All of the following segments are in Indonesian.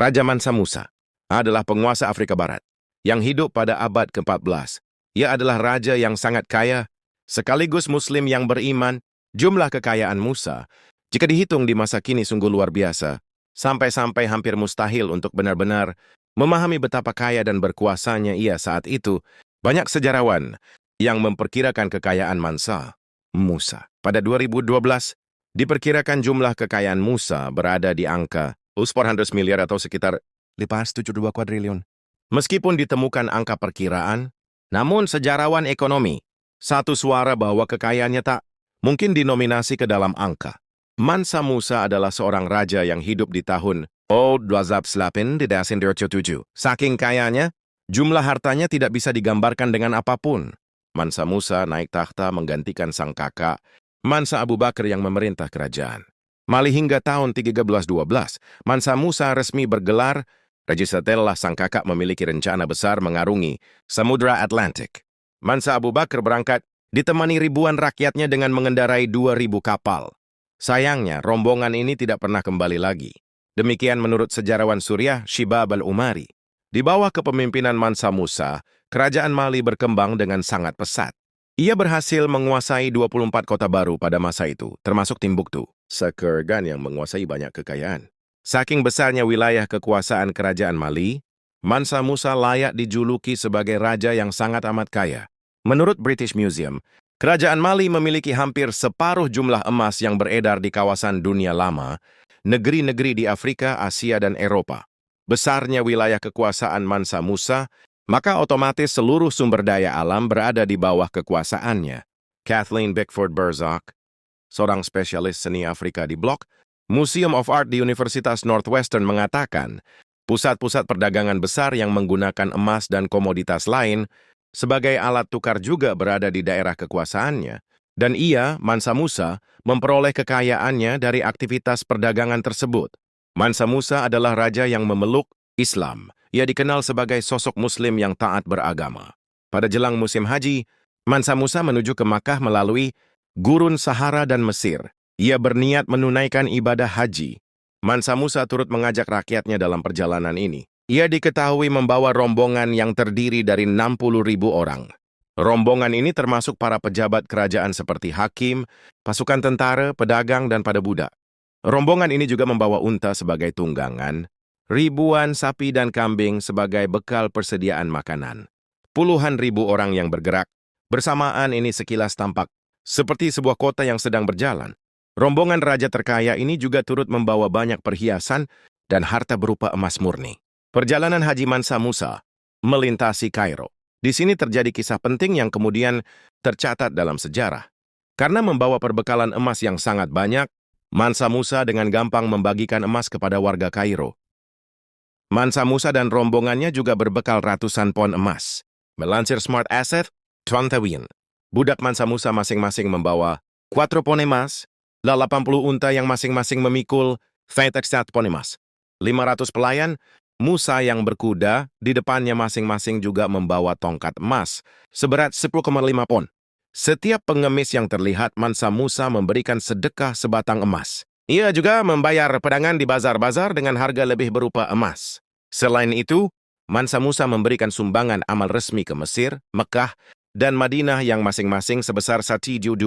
Raja Mansa Musa adalah penguasa Afrika Barat yang hidup pada abad ke-14. Ia adalah raja yang sangat kaya, sekaligus Muslim yang beriman. Jumlah kekayaan Musa, jika dihitung di masa kini sungguh luar biasa, sampai-sampai hampir mustahil untuk benar-benar memahami betapa kaya dan berkuasanya ia saat itu. Banyak sejarawan yang memperkirakan kekayaan Mansa Musa pada 2012, diperkirakan jumlah kekayaan Musa berada di angka 400 miliar atau sekitar 572 kuadriliun. Meskipun ditemukan angka perkiraan, namun sejarawan ekonomi satu suara bahwa kekayaannya tak mungkin dinominasi ke dalam angka. Mansa Musa adalah seorang raja yang hidup di tahun 2008 di 1907. Saking kayanya, jumlah hartanya tidak bisa digambarkan dengan apapun. Mansa Musa naik takhta menggantikan sang kakak, Mansa Abu Bakar yang memerintah kerajaan Mali hingga tahun 1312. Mansa Musa resmi bergelar raja setelah sang kakak memiliki rencana besar mengarungi Samudra Atlantik. Mansa Abu Bakar berangkat ditemani ribuan rakyatnya dengan mengendarai 2.000 kapal. Sayangnya, rombongan ini tidak pernah kembali lagi. Demikian menurut sejarawan Suriah Shibab al-Umari. Di bawah kepemimpinan Mansa Musa, kerajaan Mali berkembang dengan sangat pesat. Ia berhasil menguasai 24 kota baru pada masa itu, termasuk Timbuktu, Sekergan yang menguasai banyak kekayaan. Saking besarnya wilayah kekuasaan kerajaan Mali, Mansa Musa layak dijuluki sebagai raja yang sangat amat kaya. Menurut British Museum, kerajaan Mali memiliki hampir separuh jumlah emas yang beredar di kawasan dunia lama, negeri-negeri di Afrika, Asia, dan Eropa. Besarnya wilayah kekuasaan Mansa Musa, maka otomatis seluruh sumber daya alam berada di bawah kekuasaannya. Kathleen Bickford Berzak, seorang spesialis seni Afrika di Blok Museum of Art di Universitas Northwestern mengatakan, pusat-pusat perdagangan besar yang menggunakan emas dan komoditas lain sebagai alat tukar juga berada di daerah kekuasaannya, dan ia, Mansa Musa, memperoleh kekayaannya dari aktivitas perdagangan tersebut. Mansa Musa adalah raja yang memeluk Islam. Ia dikenal sebagai sosok Muslim yang taat beragama. Pada jelang musim haji, Mansa Musa menuju ke Makkah melalui Gurun Sahara dan Mesir. Ia berniat menunaikan ibadah haji. Mansa Musa turut mengajak rakyatnya dalam perjalanan ini. Ia diketahui membawa rombongan yang terdiri dari 60.000 orang. Rombongan ini termasuk para pejabat kerajaan seperti hakim, pasukan tentara, pedagang, dan pada budak. Rombongan ini juga membawa unta sebagai tunggangan, ribuan sapi dan kambing sebagai bekal persediaan makanan. Puluhan ribu orang yang bergerak bersamaan ini sekilas tampak seperti sebuah kota yang sedang berjalan. Rombongan raja terkaya ini juga turut membawa banyak perhiasan dan harta berupa emas murni. Perjalanan Haji Mansa Musa melintasi Kairo. Di sini terjadi kisah penting yang kemudian tercatat dalam sejarah. Karena membawa perbekalan emas yang sangat banyak, Mansa Musa dengan gampang membagikan emas kepada warga Kairo. Mansa Musa dan rombongannya juga berbekal ratusan pon emas. Melansir Smart Asset, Twantawin. Budak Mansa Musa masing-masing membawa 4 pon emas, 80 unta yang masing-masing memikul 24 pon emas. 500 pelayan Musa yang berkuda, di depannya masing-masing juga membawa tongkat emas, seberat 10,5 pon. Setiap pengemis yang terlihat Mansa Musa memberikan sedekah sebatang emas. Ia juga membayar pedagang di bazar-bazar dengan harga lebih berupa emas. Selain itu, Mansa Musa memberikan sumbangan amal resmi ke Mesir, Mekah, dan Madinah yang masing-masing sebesar 1.250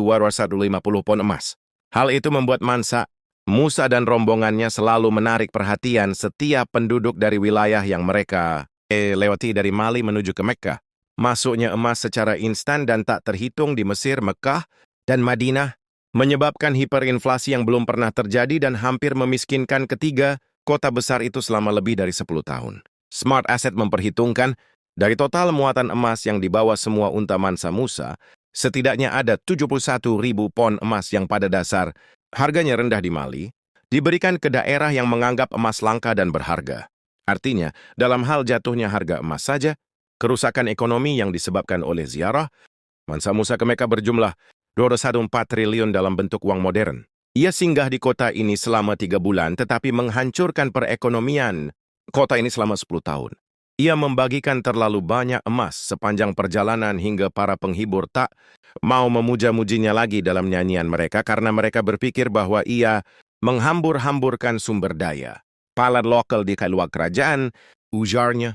pon emas. Hal itu membuat Mansa Musa dan rombongannya selalu menarik perhatian setiap penduduk dari wilayah yang mereka lewati dari Mali menuju ke Mekkah. Masuknya emas secara instan dan tak terhitung di Mesir, Mekkah, dan Madinah menyebabkan hiperinflasi yang belum pernah terjadi dan hampir memiskinkan ketiga kota besar itu selama lebih dari 10 tahun. Smart Asset memperhitungkan dari total muatan emas yang dibawa semua unta Mansa Musa, setidaknya ada 71.000 pon emas yang pada dasar harganya rendah di Mali, diberikan ke daerah yang menganggap emas langka dan berharga. Artinya, dalam hal jatuhnya harga emas saja, kerusakan ekonomi yang disebabkan oleh ziarah, Mansa Musa ke Mekah berjumlah 214 triliun dalam bentuk uang modern. Ia singgah di kota ini selama 3 bulan tetapi menghancurkan perekonomian kota ini selama 10 tahun. Ia membagikan terlalu banyak emas sepanjang perjalanan hingga para penghibur tak mau memuja-mujinya lagi dalam nyanyian mereka karena mereka berpikir bahwa ia menghambur-hamburkan sumber daya. kepala lokal di luar kerajaan, ujarnya.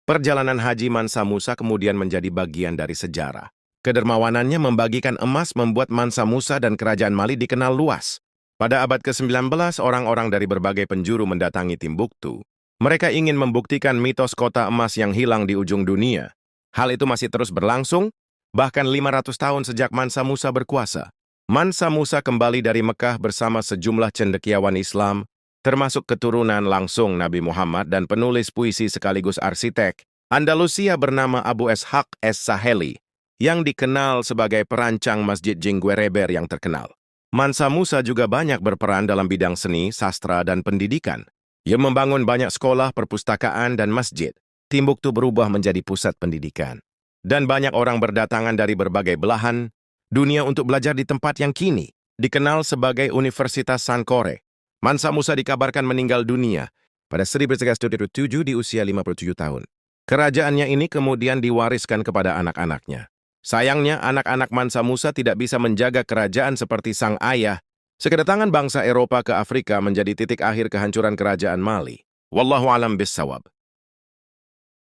Perjalanan Haji Mansa Musa kemudian menjadi bagian dari sejarah. Kedermawanannya membagikan emas membuat Mansa Musa dan kerajaan Mali dikenal luas. Pada abad ke-19, orang-orang dari berbagai penjuru mendatangi Timbuktu. Mereka ingin membuktikan mitos kota emas yang hilang di ujung dunia. Hal itu masih terus berlangsung, bahkan 500 tahun sejak Mansa Musa berkuasa. Mansa Musa kembali dari Mekah bersama sejumlah cendekiawan Islam, termasuk keturunan langsung Nabi Muhammad dan penulis puisi sekaligus arsitek Andalusia bernama Abu Ishaq Es-Saheli, yang dikenal sebagai perancang Masjid Jingguereber yang terkenal. Mansa Musa juga banyak berperan dalam bidang seni, sastra, dan pendidikan. Ia membangun banyak sekolah, perpustakaan, dan masjid. Timbuktu berubah menjadi pusat pendidikan. Dan banyak orang berdatangan dari berbagai belahan dunia untuk belajar di tempat yang kini dikenal sebagai Universitas Sankore. Mansa Musa dikabarkan meninggal dunia pada 1907 di usia 57 tahun. Kerajaannya ini kemudian diwariskan kepada anak-anaknya. Sayangnya, anak-anak Mansa Musa tidak bisa menjaga kerajaan seperti sang ayah. Kedatangan bangsa Eropa ke Afrika menjadi titik akhir kehancuran kerajaan Mali. Wallahu alam bissawab.